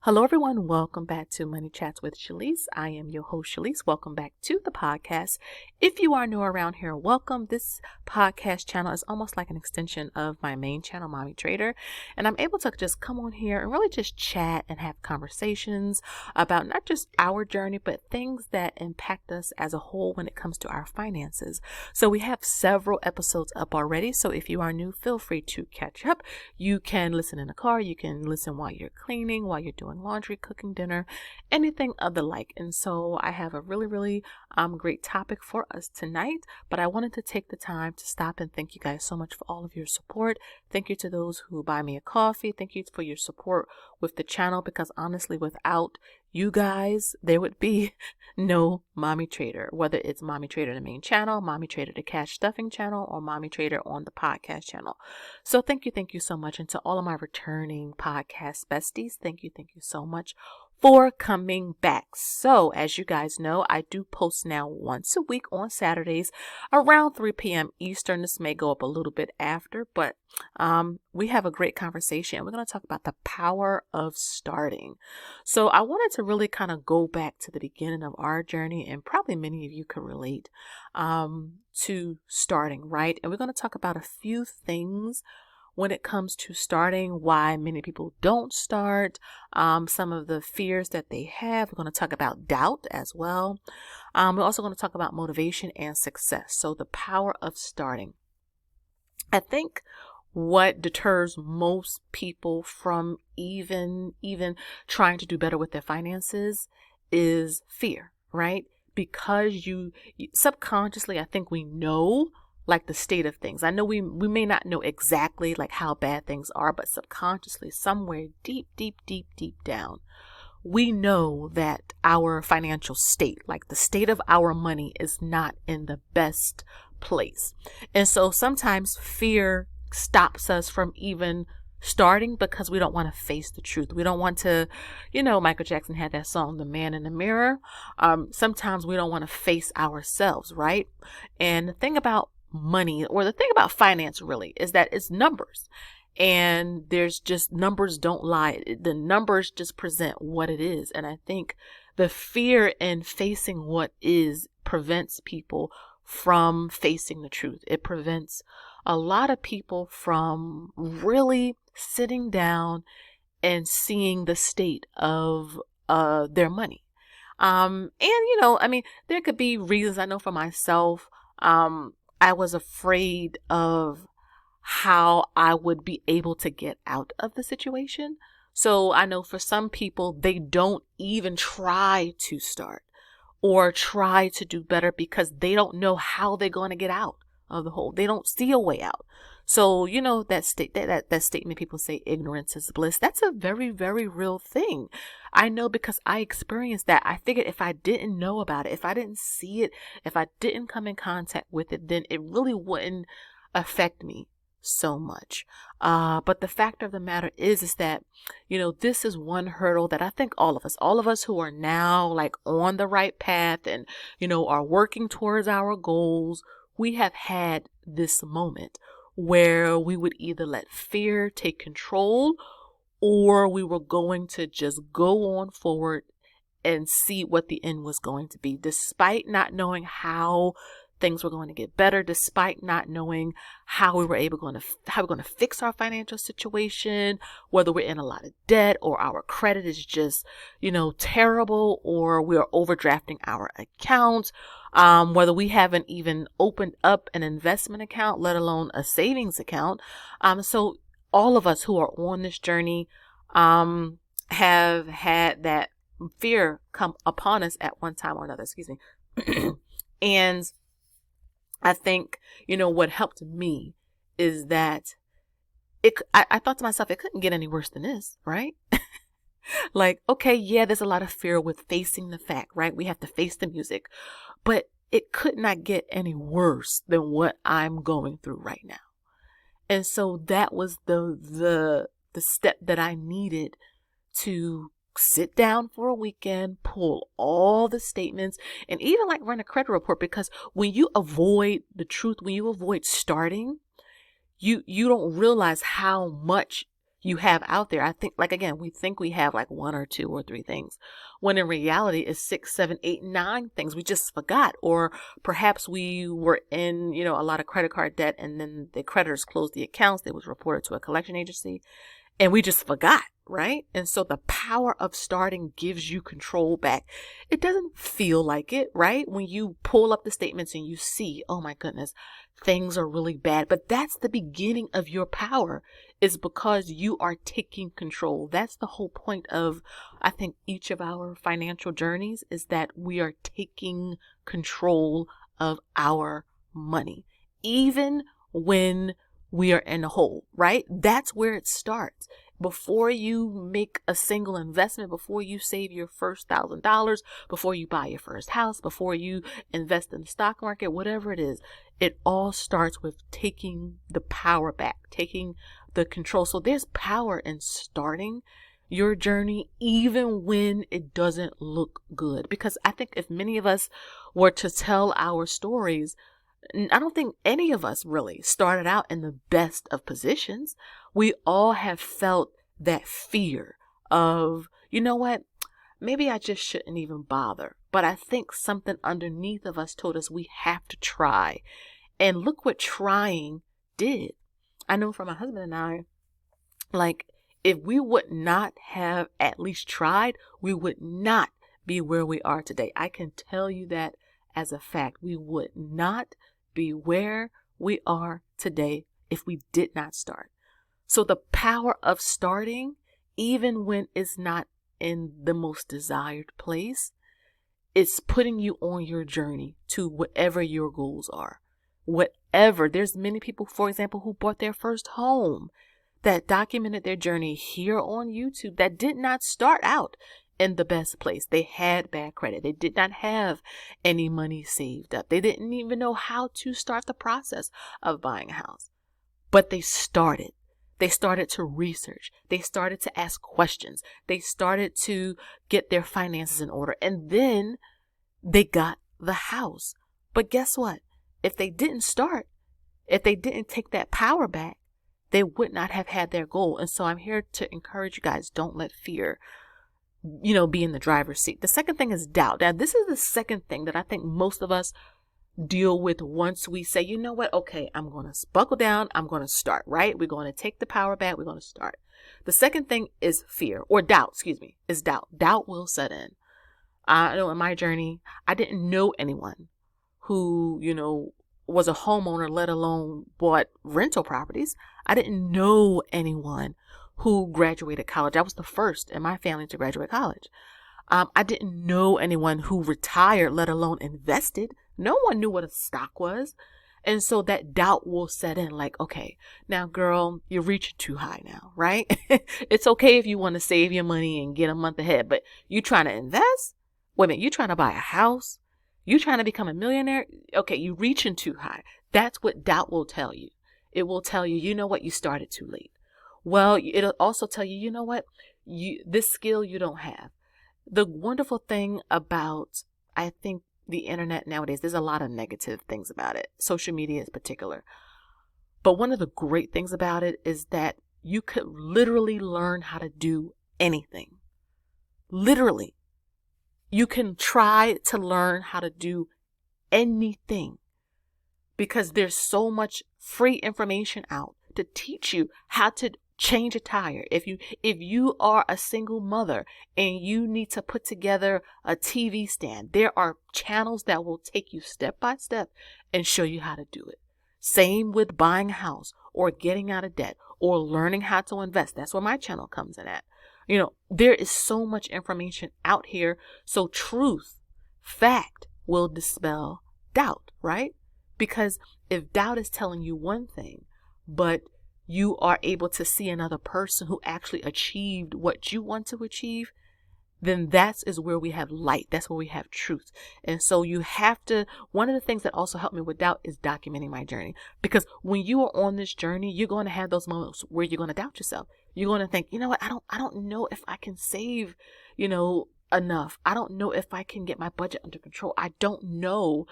Hello, everyone. Welcome back to Money Chats with Shelise. I am your host, Shelise. Welcome back to the podcast. If you are new around here, welcome. This podcast channel is almost like an extension of my main channel, Mommy Trader. And I'm able to just come on here and really just chat and have conversations about not just our journey, but things that impact us as a whole when it comes to our finances. So we have several episodes up already. So if you are new, feel free to catch up. You can listen in the car. You can listen while you're cleaning, while you're doing laundry, cooking dinner, anything of the like. And so I have a really great topic for us tonight, but I wanted to take the time to stop and thank you guys so much for all of your support. Thank you to those who buy me a coffee. Thank you for your support with the channel, because honestly, without you guys, there would be no Mommy Trader, whether it's Mommy Trader the main channel, Mommy Trader the cash stuffing channel, or Mommy Trader on the podcast channel. So thank you so much. And to all of my returning podcast besties, thank you so much for coming back. So as you guys know, I do post now once a week on Saturdays around 3 p.m. Eastern. This may go up a little bit after, but we have a great conversation. We're going to talk about the power of starting. So I wanted to really kind of go back to the beginning of our journey, and probably many of you can relate to starting, right? And we're going to talk about a few things when it comes to starting, why many people don't start, some of the fears that they have. We're going to talk about doubt as well. We're also going to talk about motivation and success. So the power of starting. I think what deters most people from even trying to do better with their finances is fear, right? Because you subconsciously, I think we know like the state of things. I know we may not know exactly like how bad things are, but subconsciously, somewhere deep down, we know that our financial state, like the state of our money, is not in the best place. And so sometimes fear stops us from even starting because we don't want to face the truth. We don't want to, Michael Jackson had that song, The Man in the Mirror. Sometimes we don't want to face ourselves, right? And the thing about money, or the thing about finance really, is that it's numbers. And there's just, numbers don't lie. The numbers just present what it is. And I think the fear in facing what is prevents people from facing the truth. It prevents a lot of people from really sitting down and seeing the state of their money. There could be reasons. I know for myself, I was afraid of how I would be able to get out of the situation. So I know for some people, they don't even try to start or try to do better because they don't know how they're going to get out of the hole. They don't see a way out. So, that statement people say, ignorance is bliss. That's a very, very real thing. I know because I experienced that. I figured if I didn't know about it, if I didn't see it, if I didn't come in contact with it, then it really wouldn't affect me so much. But the fact of the matter is that, this is one hurdle that I think all of us who are now like on the right path and, are working towards our goals, we have had this moment where we would either let fear take control, or we were going to just go on forward and see what the end was going to be, despite not knowing how things were going to get better, despite not knowing how we're going to fix our financial situation, whether we're in a lot of debt or our credit is just, terrible, or we're overdrafting our accounts, whether we haven't even opened up an investment account, let alone a savings account. So all of us who are on this journey have had that fear come upon us at one time or another, and I think, what helped me is that I thought to myself, it couldn't get any worse than this, right? Like, okay, yeah, there's a lot of fear with facing the fact, right? We have to face the music, but it could not get any worse than what I'm going through right now. And so that was the step that I needed to sit down for a weekend, pull all the statements, and even like run a credit report, because when you avoid the truth, when you avoid starting, you don't realize how much you have out there. I think, like, again, we think we have like one or two or three things, when in reality it's 6, 7, 8, 9 things we just forgot. Or perhaps we were in, a lot of credit card debt, and then the creditors closed the accounts. They was reported to a collection agency, and we just forgot, right? And so the power of starting gives you control back. It doesn't feel like it, right? When you pull up the statements and you see, oh my goodness, things are really bad. But that's the beginning of your power, is because you are taking control. That's the whole point of, I think, each of our financial journeys, is that we are taking control of our money, even when we are in a hole, right? That's where it starts. Before you make a single investment, before you save your first $1,000, before you buy your first house, before you invest in the stock market, whatever it is, it all starts with taking the power back, taking the control. So there's power in starting your journey, even when it doesn't look good. Because I think if many of us were to tell our stories, I don't think any of us really started out in the best of positions. We all have felt that fear of, you know what, maybe I just shouldn't even bother. But I think something underneath of us told us we have to try. And look what trying did. I know for my husband and I, like, if we would not have at least tried, we would not be where we are today. I can tell you that as a fact. We would not be where we are today if we did not start. So the power of starting, even when it's not in the most desired place, it's putting you on your journey to whatever your goals are. Whatever. There's many people, for example, who bought their first home, that documented their journey here on YouTube, that did not start out in the best place. They had bad credit. They did not have any money saved up. They didn't even know how to start the process of buying a house. But they started. They started to research. They started to ask questions. They started to get their finances in order. And then they got the house. But guess what? If they didn't start, if they didn't take that power back, they would not have had their goal. And so I'm here to encourage you guys, don't let fear be in the driver's seat. The second thing is doubt. Now, this is the second thing that I think most of us deal with once we say, you know what, okay, I'm going to buckle down. I'm going to start, right? We're going to take the power back. We're going to start. The second thing is fear, or doubt, is doubt. Doubt will set in. I know in my journey, I didn't know anyone who, was a homeowner, let alone bought rental properties. I didn't know anyone who graduated college. I was the first in my family to graduate college. I didn't know anyone who retired, let alone invested. No one knew what a stock was. And so that doubt will set in, like, okay, now girl, you're reaching too high now, right? It's okay if you want to save your money and get a month ahead, but you trying to invest? Wait a minute, you trying to buy a house? You trying to become a millionaire? Okay, you reaching too high. That's what doubt will tell you. It will tell you, you know what, you started too late. Well, it'll also tell you, you know what, this skill you don't have. The wonderful thing about, I think, the internet nowadays, there's a lot of negative things about it, social media in particular. But one of the great things about it is that you could literally learn how to do anything. Literally. You can try to learn how to do anything, because there's so much free information out to teach you how to change a tire. If you are a single mother and you need to put together a TV stand, there are channels that will take you step by step and show you how to do it. Same with buying a house or getting out of debt or learning how to invest. That's where my channel comes in at. There is so much information out here. So truth, fact will dispel doubt, right? Because if doubt is telling you one thing, but you are able to see another person who actually achieved what you want to achieve, then that is where we have light. That's where we have truth. And so you have to, one of the things that also helped me with doubt is documenting my journey. Because when you are on this journey, you're going to have those moments where you're going to doubt yourself. You're going to think, you know what, I don't know if I can save, enough. I don't know if I can get my budget under control. I don't know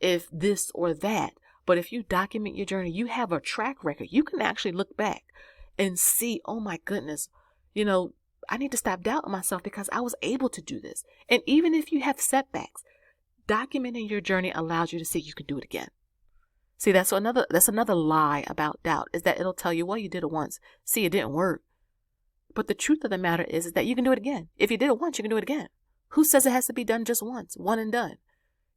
if this or that. But if you document your journey, you have a track record. You can actually look back and see, oh my goodness, I need to stop doubting myself because I was able to do this. And even if you have setbacks, documenting your journey allows you to see you can do it again. See, that's another lie about doubt, is that it'll tell you, well, you did it once. See, it didn't work. But the truth of the matter is that you can do it again. If you did it once, you can do it again. Who says it has to be done just once, one and done?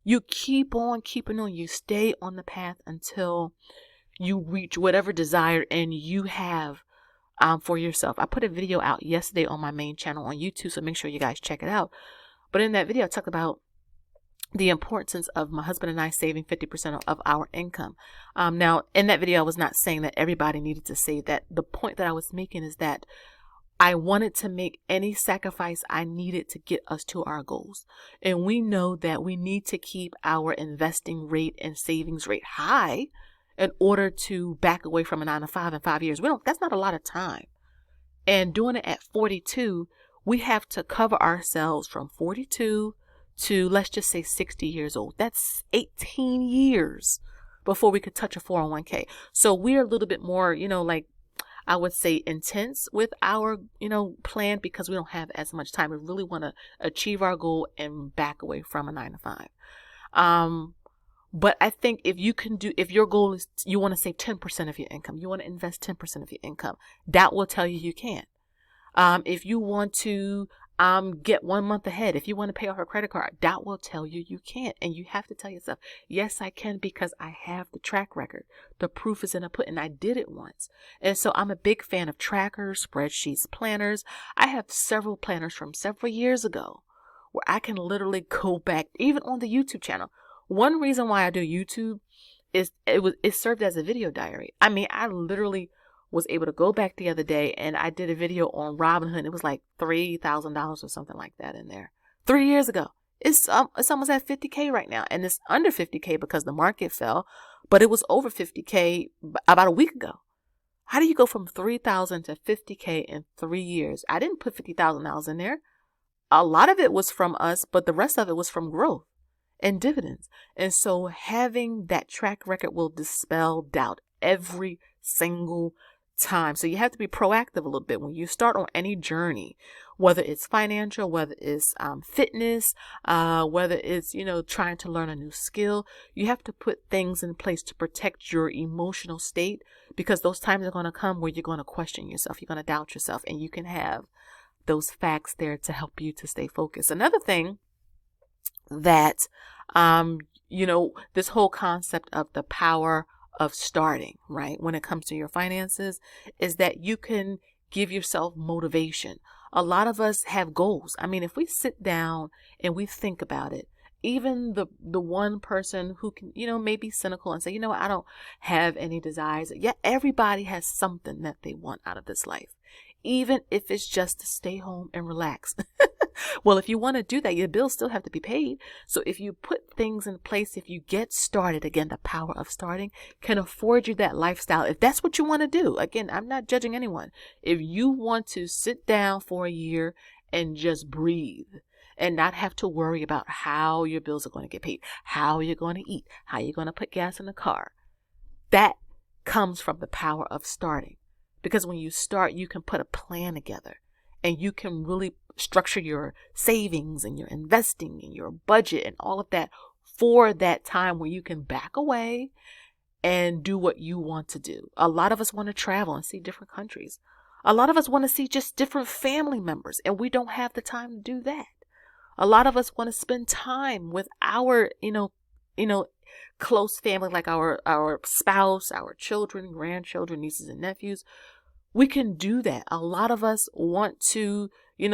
You keep on keeping on. You stay on the path until you reach whatever desire and you have for yourself. I put a video out yesterday on my main channel on YouTube, so make sure you guys check it out. But in that video, I talked about the importance of my husband and I saving 50% of our income. Now, in that video, I was not saying that everybody needed to save that. The point that I was making is that I wanted to make any sacrifice I needed to get us to our goals. And we know that we need to keep our investing rate and savings rate high in order to back away from a 9-to-5 in 5 years. That's not a lot of time. And doing it at 42, we have to cover ourselves from 42 to, let's just say, 60 years old. That's 18 years before we could touch a 401k. So we're a little bit more, like I would say intense with our, plan, because we don't have as much time. We really want to achieve our goal and back away from a 9-to-5. But I think if your goal is you want to save 10% of your income, you want to invest 10% of your income, that will tell you can. If you want to get 1 month ahead, if you want to pay off a credit card, that will tell you can't. And you have to tell yourself, yes, I can, because I have the track record. The proof is in the pudding. I did it once. And so I'm a big fan of trackers, spreadsheets, planners. I have several planners from several years ago where I can literally go back, even on the YouTube channel. One reason why I do YouTube is it served as a video diary. I mean, I literally was able to go back the other day and I did a video on Robinhood. It was like $3,000 or something like that in there 3 years ago. It's almost at 50K right now, and it's under 50K because the market fell, but it was over 50K about a week ago. How do you go from 3,000 to 50K in 3 years? I didn't put $50,000 in there. A lot of it was from us, but the rest of it was from growth and dividends. And so having that track record will dispel doubt every single time. So you have to be proactive a little bit when you start on any journey, whether it's financial, whether it's fitness, whether it's, trying to learn a new skill. You have to put things in place to protect your emotional state, because those times are going to come where you're going to question yourself. You're going to doubt yourself, and you can have those facts there to help you to stay focused. Another thing that, this whole concept of the power of starting, right, when it comes to your finances, is that you can give yourself motivation. A lot of us have goals. I mean, if we sit down and we think about it, even the one person who can, may be cynical and say, I don't have any desires. Yet everybody has something that they want out of this life, even if it's just to stay home and relax. Well, if you want to do that, your bills still have to be paid. So if you put things in place, if you get started, again, the power of starting can afford you that lifestyle. If that's what you want to do, again, I'm not judging anyone. If you want to sit down for a year and just breathe and not have to worry about how your bills are going to get paid, how you're going to eat, how you're going to put gas in the car, that comes from the power of starting. Because when you start, you can put a plan together and you can really structure your savings and your investing and your budget and all of that for that time where you can back away and do what you want to do. A lot of us want to travel and see different countries. A lot of us want to see just different family members, and we don't have the time to do that. A lot of us want to spend time with our, close family, like our spouse, our children, grandchildren, nieces and nephews. We can do that. A lot of us want to,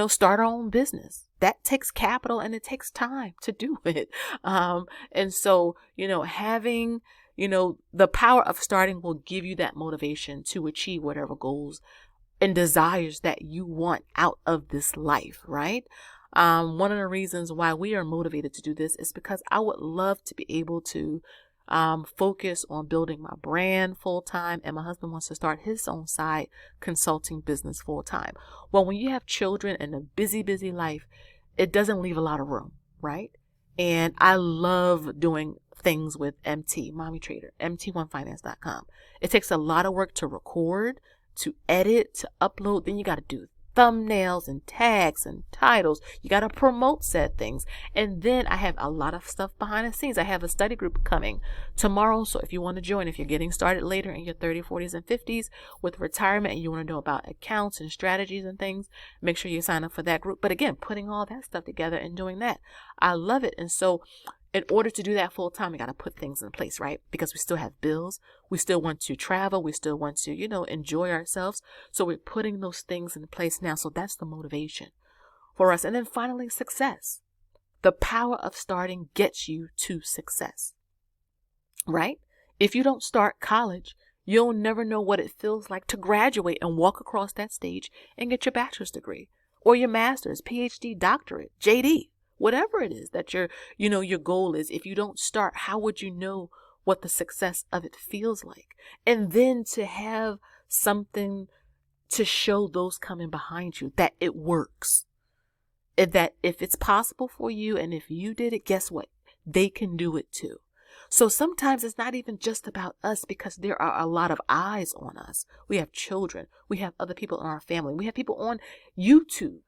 start our own business. That takes capital and it takes time to do it. And so, having, the power of starting will give you that motivation to achieve whatever goals and desires that you want out of this life, right? One of the reasons why we are motivated to do this is because I would love to be able to focus on building my brand full time, and my husband wants to start his own side consulting business full time. Well, when you have children and a busy life, it doesn't leave a lot of room, right? And I love doing things with MT, Mommy Trader, mt1finance.com. It takes a lot of work to record to edit, to upload. Then you got to do thumbnails and tags and titles. You got to promote said things. And then I have a lot of stuff behind the scenes. I have a study group coming tomorrow. So if you want to join, if you're getting started later in your 30s, 40s, and 50s with retirement and you want to know about accounts and strategies and things, make sure you sign up for that group. But again, putting all that stuff together and doing that, I love it. And so in order to do that full time, we got to put things in place, right? Because we still have bills. We still want to travel. We still want to, enjoy ourselves. So we're putting those things in place now. So that's the motivation for us. And then finally, success. The power of starting gets you to success, right? If you don't start college, you'll never know what it feels like to graduate and walk across that stage and get your bachelor's degree or your master's, PhD, doctorate, JD. Whatever it is that your goal is, if you don't start, how would you know what the success of it feels like? And then to have something to show those coming behind you that it works. That if it's possible for you and if you did it, guess what? They can do it too. So sometimes it's not even just about us because there are a lot of eyes on us. We have children. We have other people in our family. We have people on YouTube.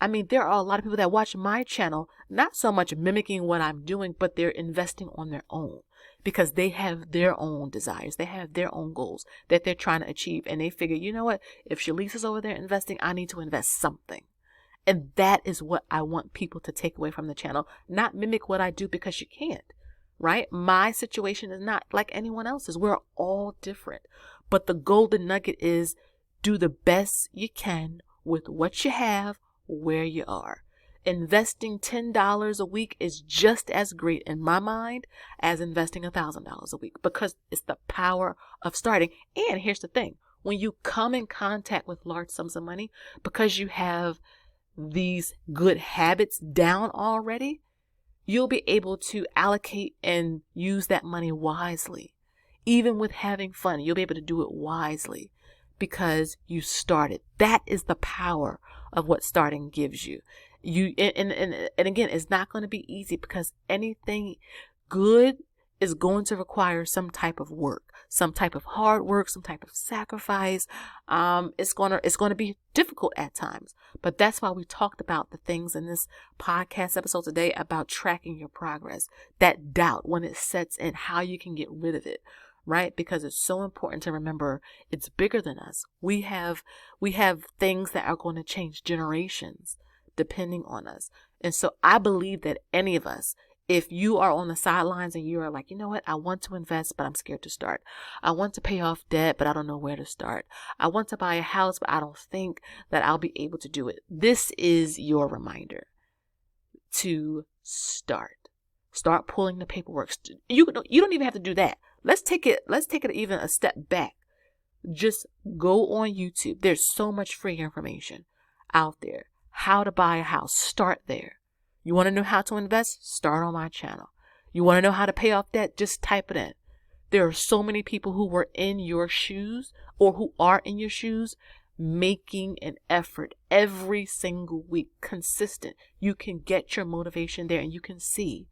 I mean, there are a lot of people that watch my channel, not so much mimicking what I'm doing, but they're investing on their own because they have their own desires. They have their own goals that they're trying to achieve. And they figure, you know what? If Shelise is over there investing, I need to invest something. And that is what I want people to take away from the channel, not mimic what I do because you can't, right? My situation is not like anyone else's. We're all different. But the golden nugget is do the best you can with what you have, where you are. Investing $10 a week is just as great in my mind as investing $1,000 a week because it's the power of starting. And here's the thing, when you come in contact with large sums of money, because you have these good habits down already, you'll be able to allocate and use that money wisely. Even with having fun, you'll be able to do it wisely because you started. That is the power of what starting gives you. And again, it's not going to be easy because anything good is going to require some type of work, some type of hard work, some type of sacrifice. It's going to be difficult at times, but that's why we talked about the things in this podcast episode today about tracking your progress, that doubt when it sets in, how you can get rid of it. Right? Because it's so important to remember it's bigger than us. We have things that are going to change generations depending on us. And so I believe that any of us, if you are on the sidelines and you are like, you know what, I want to invest, but I'm scared to start. I want to pay off debt, but I don't know where to start. I want to buy a house, but I don't think that I'll be able to do it. This is your reminder to start. Start pulling the paperwork. You don't even have to do that. Let's take it even a step back. Just go on YouTube. There's so much free information out there. How to buy a house, start there. You want to know how to invest? Start on my channel. You want to know how to pay off debt? Just type it in. There are so many people who were in your shoes or who are in your shoes making an effort every single week, consistent. You can get your motivation there and you can see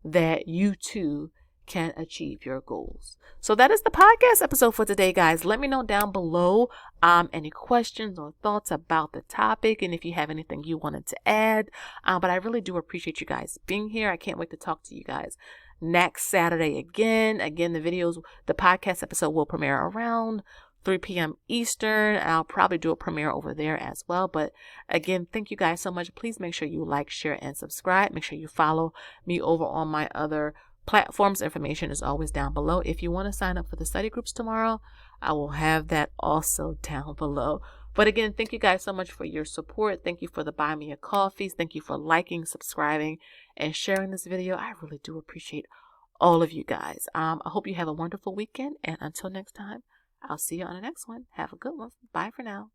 that you too can achieve your goals. So that is the podcast episode for today, guys. Let me know down below any questions or thoughts about the topic and if you have anything you wanted to add. But I really do appreciate you guys being here. I can't wait to talk to you guys next Saturday again. Again, the podcast episode will premiere around 3 p.m. Eastern. I'll probably do a premiere over there as well. But again, thank you guys so much. Please make sure you like, share, and subscribe. Make sure you follow me over on my other platforms. Information is always down below. If you want to sign up for the study groups tomorrow, I will have that also down below. But again, thank you guys so much for your support. Thank you for the buy me a coffees. Thank you for liking, subscribing, and sharing this video. I really do appreciate all of you guys. I hope you have a wonderful weekend. And until next time, I'll see you on the next one. Have a good one. Bye for now.